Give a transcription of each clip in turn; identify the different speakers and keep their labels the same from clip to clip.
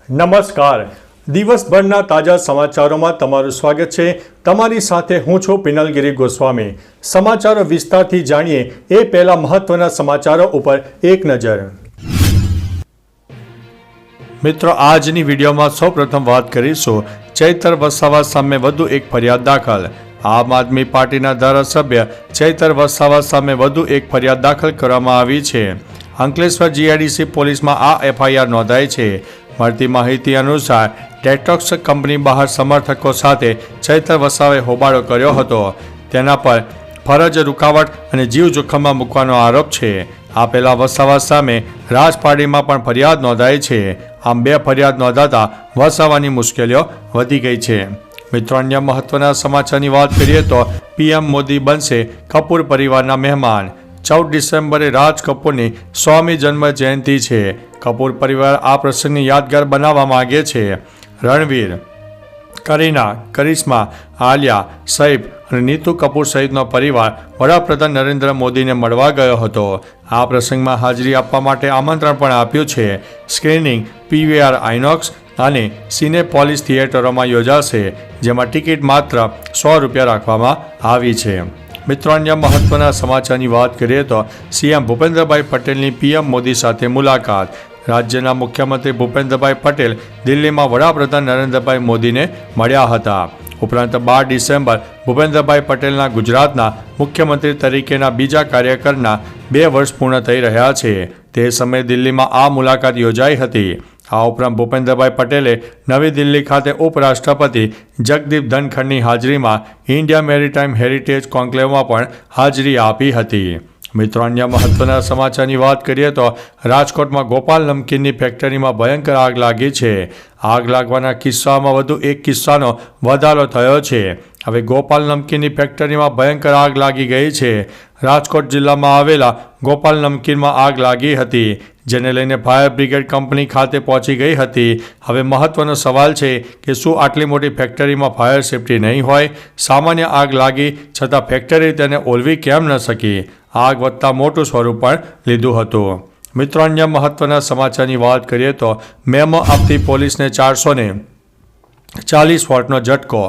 Speaker 1: નમસ્કાર. દિવસભરના તાજા સમાચારોમાં તમારું સ્વાગત છે. તમારી સાથે હું છું પિનલગીરી ગોસ્વામી. સમાચારો વિસ્તારથી જાણીએ એ પહેલા મહત્વના સમાચારો ઉપર એક નજર. મિત્રો, આજની વિડીયોમાં સૌપ્રથમ વાત કરીશું ચૈતર વસાવા સામે વધુ એક ફરિયાદ દાખલ. આમ આદમી પાર્ટીના ધારાસભ્ય ચૈતર વસાવા સામે વધુ એક ફરિયાદ દાખલ કરવામાં આવી છે. અંકલેશ્વર જીઆઈડીસી પોલીસમાં આ એફઆઈઆર નોંધાઈ છે. મળતી માહિતી અનુસાર ટેટોક્સ કંપની બહાર સમર્થકો સાથે ચૈતર વસાવાએ હોબાળો કર્યો હતો. તેના પર ફરજ રૂકાવટ અને જીવ જોખમમાં મૂકવાનો આરોપ છે. આ પહેલા વસાવા સામે રાજપારડીમાં પણ ફરિયાદ નોંધાઈ છે. આમ બે ફરિયાદ નોંધાતા વસાવાની મુશ્કેલીઓ વધી ગઈ છે. મિત્રો, અન્ય મહત્વના સમાચારની વાત કરીએ તો પીએમ મોદી બનશે કપૂર પરિવારના મહેમાન. 14 ડિસેમ્બરે રાજ કપૂરની 100મી જન્મ જયંતિ છે. કપૂર પરિવાર આ પ્રસંગને યાદગાર બનાવવા માંગે છે. રણવીર, કરીના, કરિશ્મા, આલિયા, સૈફ અને નીતુ કપૂર સહિતનો પરિવાર વડાપ્રધાન નરેન્દ્ર મોદીને મળવા ગયો હતો. આ પ્રસંગમાં હાજરી આપવા માટે આમંત્રણ પણ આપ્યું છે. સ્ક્રીનિંગ પીવીઆર આઇનોક્સ અને સિનેપોલિસ થિયેટરોમાં યોજાશે, જેમાં ટિકિટ માત્ર ₹100 રાખવામાં આવી છે. મિત્રો, અન્ય મહત્વના સમાચારની વાત કરીએ તો સીએમ ભૂપેન્દ્રભાઈ પટેલની પીએમ મોદી સાથે મુલાકાત. રાજ્યના મુખ્યમંત્રી ભૂપેન્દ્રભાઈ પટેલ દિલ્હીમાં વડાપ્રધાન નરેન્દ્રભાઈ મોદીને મળ્યા હતા. ઉપરાંત 12 ડિસેમ્બર ભૂપેન્દ્રભાઈ પટેલના ગુજરાતના મુખ્યમંત્રી તરીકેના બીજા કાર્યકાળના 2 વર્ષ પૂર્ણ થઈ રહ્યા છે. તે સમયે દિલ્હીમાં આ મુલાકાત યોજાઈ હતી. આ ઉપરાંત ભૂપેન્દ્રભાઈ પટેલે નવી દિલ્હી ખાતે ઉપરાષ્ટ્રપતિ જગદીપ ધનખડની હાજરીમાં ઇન્ડિયા મેરીટાઈમ હેરિટેજ કોન્ક્લેવમાં પણ હાજરી આપી હતી. મિત્રો, અન્ય મહત્વના સમાચારની વાત કરીએ તો રાજકોટમાં ગોપાલ નમકીનની ફેક્ટરીમાં ભયંકર આગ લાગી છે. આગ લાગવાના કિસ્સામાં વધુ એક કિસ્સાનો વધારો થયો છે. હવે ગોપાલ નમકીનની ફેક્ટરીમાં ભયંકર આગ લાગી ગઈ છે. રાજકોટ જિલ્લામાં આવેલા ગોપાલ નમકીનમાં આગ લાગી હતી, જેને લઈને ફાયર બ્રિગેડ કંપની ખાતે પહોંચી ગઈ હતી. હવે મહત્વનો સવાલ છે કે શું આટલી મોટી ફેક્ટરીમાં ફાયર સેફટી નહીં હોય? સામાન્ય આગ લાગી છતાં ફેક્ટરી તેને ઓલવી કેમ ન શકી? આગ વધતા મોટું સ્વરૂપ પણ લીધું હતું. મિત્રો, અન્ય મહત્વના સમાચારની વાત કરીએ તો મેમો આપતી પોલીસને 440 વોટનો ઝટકો.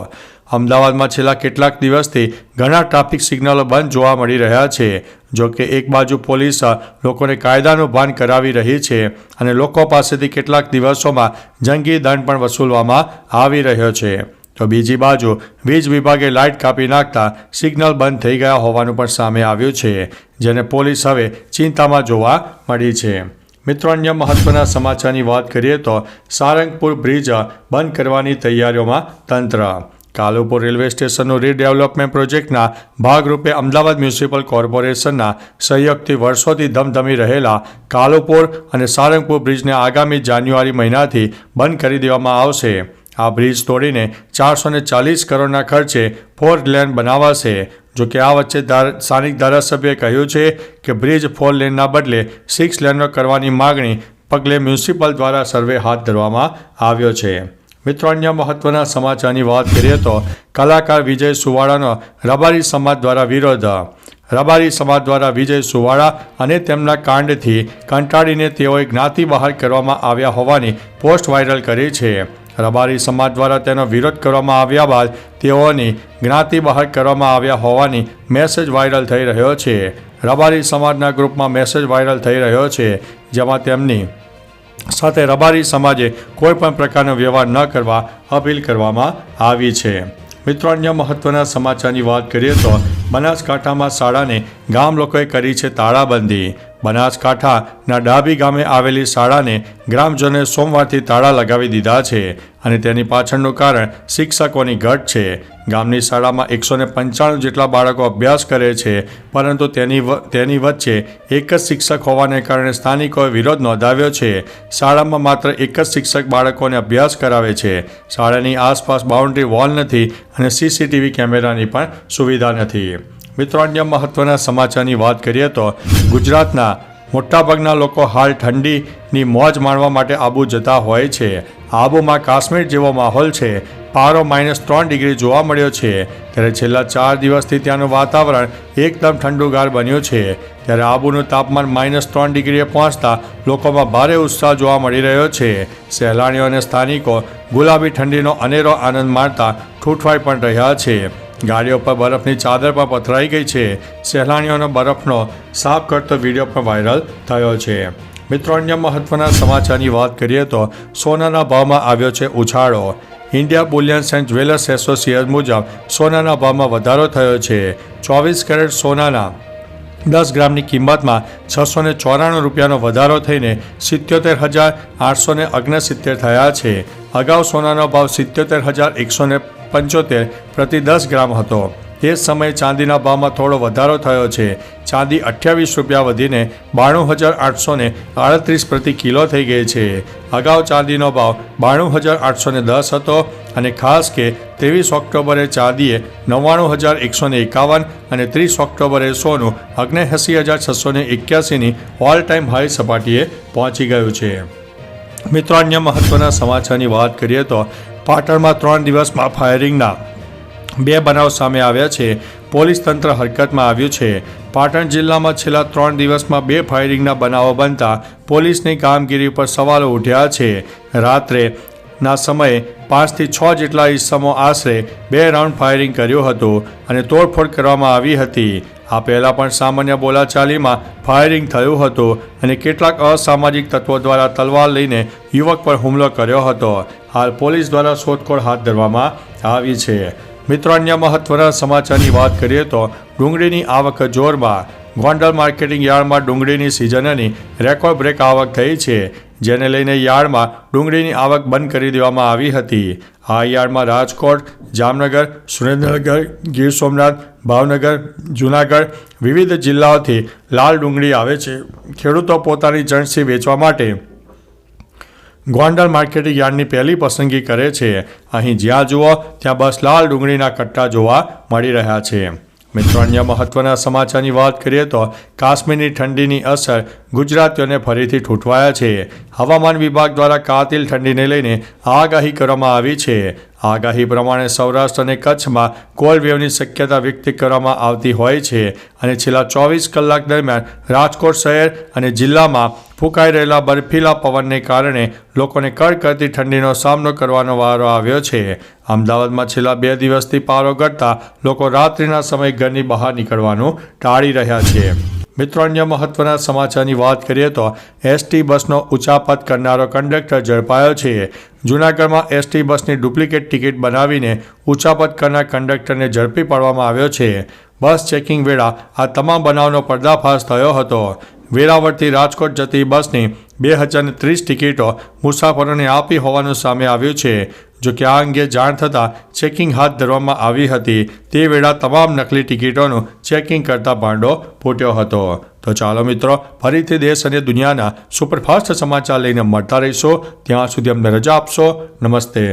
Speaker 1: અમદાવાદમાં છેલ્લા કેટલાક દિવસથી ઘણા ટ્રાફિક સિગ્નલો બંધ જોવા મળી રહ્યા છે. જો કે એક બાજુ પોલીસ લોકોને કાયદાનું ભાન કરાવી રહી છે અને લોકો પાસેથી કેટલાક દિવસોમાં જંગી દંડ પણ વસૂલવામાં આવી રહ્યો છે, તો બીજી બાજુ વીજ વિભાગે લાઇટ કાપી નાખતા સિગ્નલ બંધ થઈ ગયા હોવાનું પણ સામે આવ્યું છે, જેને પોલીસ હવે ચિંતામાં જોવા મળી છે. મિત્રો, અન્ય મહત્વના સમાચારની વાત કરીએ તો સારંગપુર બ્રિજ બંધ કરવાની તૈયારીઓમાં તંત્ર. કાલુપુર રેલવે સ્ટેશનનું રીડેવલપમેન્ટ પ્રોજેક્ટના ભાગરૂપે અમદાવાદ મ્યુનિસિપલ કોર્પોરેશનના સહયોગથી વર્ષોથી ધમધમી રહેલા કાલુપુર અને સારંગપુર બ્રિજને આગામી જાન્યુઆરી મહિનાથી બંધ કરી દેવામાં આવશે. આ બ્રિજ તોડીને 440 કરોડના ખર્ચે 4 લેન બનાવાશે. જોકે આ વચ્ચે સ્થાનિક ધારાસભ્યએ કહ્યું છે કે બ્રિજ 4 લેનના બદલે 6 લેનનો કરવાની માગણી પગલે મ્યુનિસિપલ દ્વારા સર્વે હાથ ધરવામાં આવ્યો છે. મિત્રો, અન્ય મહત્વના સમાચારની વાત કરીએ તો કલાકાર વિજય સુવાળાનો રબારી સમાજ દ્વારા વિરોધ. રબારી સમાજ દ્વારા વિજય સુવાળા અને તેમના કાંડથી કંટાળીને તેઓએ જ્ઞાતિ બહાર કરવામાં આવ્યા હોવાની પોસ્ટ વાયરલ કરી છે. રબારી સમાજ દ્વારા તેનો વિરોધ કરવામાં આવ્યા બાદ તેઓની જ્ઞાતિ બહાર કરવામાં આવ્યા હોવાની મેસેજ વાયરલ થઈ રહ્યો છે. રબારી સમાજના ગ્રુપમાં મેસેજ વાયરલ થઈ રહ્યો છે, જેમાં તેમની સાથે રબારી સમાજે કોઈપણ પ્રકારનો વ્યવહાર ન કરવા અપીલ કરવામાં આવી છે. મિત્રો, અન્ય મહત્વના સમાચારની વાત કરીએ તો બનાસકાંઠામાં શાળાને ગામ લોકોએ કરી છે તાળાબંધી. બનાસકાંઠાના ડાબી ગામે આવેલી શાળાને ગ્રામજનોએ સોમવારથી તાળા લગાવી દીધા છે અને તેની પાછળનું કારણ શિક્ષકોની ઘટ છે. ગામની શાળામાં 195 જેટલા બાળકો અભ્યાસ કરે છે, પરંતુ તેની વચ્ચે એક જ શિક્ષક હોવાને કારણે સ્થાનિકોએ વિરોધ નોંધાવ્યો છે. શાળામાં માત્ર એક જ શિક્ષક બાળકોને અભ્યાસ કરાવે છે. શાળાની આસપાસ બાઉન્ડ્રી વોલ નથી અને સીસીટીવી કેમેરાની પણ સુવિધા નથી. મિત્રો, અન્ય મહત્વના સમાચારની વાત કરીએ તો ગુજરાતના મોટાભાગના લોકો હાલ ઠંડીની મોજ માણવા માટે આબુ જતા હોય છે. આબુમાં કાશ્મીર જેવો માહોલ છે. પારો -3 ડિગ્રી જોવા મળ્યો છે, ત્યારે છેલ્લા 4 દિવસથી ત્યાંનું વાતાવરણ એકદમ ઠંડુગાર બન્યું છે। ત્યારે આબુનું તાપમાન -3 ડિગ્રીએ પહોંચતા લોકોમાં ભારે ઉત્સાહ જોવા મળી રહ્યો છે। સહેલાણીઓ અને સ્થાનિકો ગુલાબી ઠંડીનો અનેરો આનંદ માણતા ઠૂંઠવાઈ પણ રહ્યા છે। ગાડીઓ પર બરફની ચાદર પણ પથરાઈ ગઈ છે। સહેલાણીઓનો બરફનો સાફ કરતો વિડીયો પણ વાયરલ થયો છે। મિત્રો, અન્ય મહત્વના સમાચારની વાત કરીએ તો સોનાના ભાવમાં આવ્યો છે ઉછાળો। ઇન્ડિયા બુલિયન્સ એન્ડ જ્વેલર્સ એસોસિએશન મુજબ સોનાના ભાવમાં વધારો થયો છે। 24 કેરેટ સોનાના 10 ગ્રામની કિંમતમાં 694 રૂપિયાનો વધારો થઈને 77,869 થયા છે। અગાઉ સોનાનો ભાવ 77,175 પ્રતિ 10 ગ્રામ હતો। તે જ સમયે ચાંદીના ભાવમાં થોડો વધારો થયો છે। ચાંદી 28 રૂપિયા વધીને 92,838 પ્રતિ કિલો થઈ ગઈ છે। અગાઉ ચાંદીનો ભાવ 92,810 હતો અને ખાસ કે 23 ઓક્ટોબરે ચાંદીએ 99,151 અને 30 ઓક્ટોબરે સોનું 79,681ની ઓલ ટાઈમ હાઈ સપાટીએ પહોંચી ગયું છે। મિત્રો, અન્ય મહત્વના સમાચારની વાત કરીએ તો પાટણમાં 3 દિવસમાં ફાયરિંગના 2 બનાવ સામે આવ્યા છે। પોલીસ તંત્ર હરકતમાં આવ્યું છે। પાટણ જિલ્લામાં છેલ્લા 3 દિવસમાં 2 ફાયરિંગના બનાવો બનતા પોલીસની કામગીરી પર સવાલો ઉઠ્યા છે। રાત્રેના સમયે 5 થી 6 જેટલા ઇસમો આશરે 2 રાઉન્ડ ફાયરિંગ કર્યું હતું અને તોડફોડ કરવામાં આવી હતી। આ પહેલાં પણ સામાન્ય બોલાચાલીમાં ફાયરિંગ થયું હતું અને કેટલાક અસામાજિક તત્વો દ્વારા તલવાર લઈને યુવક પર હુમલો કર્યો હતો। હાલ પોલીસ દ્વારા શોધખોળ હાથ ધરવામાં આવી છે। મિત્રો, અન્ય મહત્વના સમાચારની વાત કરીએ તો ડુંગળીની આવક જોરમાં। ગોંડલ માર્કેટિંગ યાર્ડમાં ડુંગળીની સિઝનની રેકોર્ડ બ્રેક આવક થઈ છે, જેને લઈને યાર્ડમાં ડુંગળીની આવક બંધ કરી દેવામાં આવી હતી। આ યાર્ડમાં રાજકોટ, જામનગર, સુરેન્દ્રનગર, ગીર સોમનાથ, ભાવનગર, જૂનાગઢ વિવિધ જિલ્લાઓથી લાલ ડુંગળી આવે છે। ખેડૂતો પોતાની જણસી વેચવા માટે ગોંડલ માર્કેટિંગ યાર્ડની પહેલી પસંદગી કરે છે। અહીં જ્યાં જુઓ ત્યાં બસ લાલ ડુંગળીના કટ્ટા જોવા મળી રહ્યા છે। મિત્રો, અન્ય મહત્વના સમાચારની વાત કરીએ તો કાશ્મીરની ઠંડીની અસર ગુજરાતીઓને ફરીથી ઠૂંઠવાયા છે। હવામાન વિભાગ દ્વારા કાતિલ ઠંડીને લઈને આગાહી કરવામાં આવી છે। આગાહી પ્રમાણે સૌરાષ્ટ્ર અને કચ્છમાં કોલ્ડ વેવની શક્યતા વ્યક્ત કરવામાં આવતી હોય છે અને છેલ્લા 24 કલાક દરમિયાન રાજકોટ શહેર અને જિલ્લામાં ફૂંકાઈ રહેલા બર્ફીલા પવનને કારણે લોકોને કડકડતી ઠંડીનો સામનો કરવાનો વારો આવ્યો છે। અમદાવાદમાં છેલ્લા 2 દિવસથી પારો ઘટતા લોકો રાત્રિના સમયે ઘરની બહાર નીકળવાનું ટાળી રહ્યા છે। મિત્રો, અન્ય મહત્વના સમાચારની વાત કરીએ તો એસટી બસનો ઉચાપત કરનારો કંડક્ટર ઝડપાયો છે। જૂનાગઢમાં એસટી બસની ડુપ્લિકેટ ટિકિટ બનાવીને ઉચાપત કરનાર કંડક્ટરને ઝડપી પાડવામાં આવ્યો છે। બસ ચેકિંગ વેળા આ તમામ બનાવનો પર્દાફાશ થયો હતો। વેરાવળથી રાજકોટ જતી બસની 2030 ટિકિટો મુસાફરોને આપી હોવાનું સામે આવ્યું છે। જો કે આ અંગે જાણ થતાં ચેકિંગ હાથ ધરવામાં આવી હતી। તે વેળા તમામ નકલી ટિકિટોનું ચેકિંગ કરતા ભાંડો ફૂટ્યો હતો। તો ચાલો મિત્રો, ફરીથી દેશ અને દુનિયાના સુપરફાસ્ટ સમાચાર લઈને મળતા રહીશો। ત્યાં સુધી અમને રજા આપશો। નમસ્તે।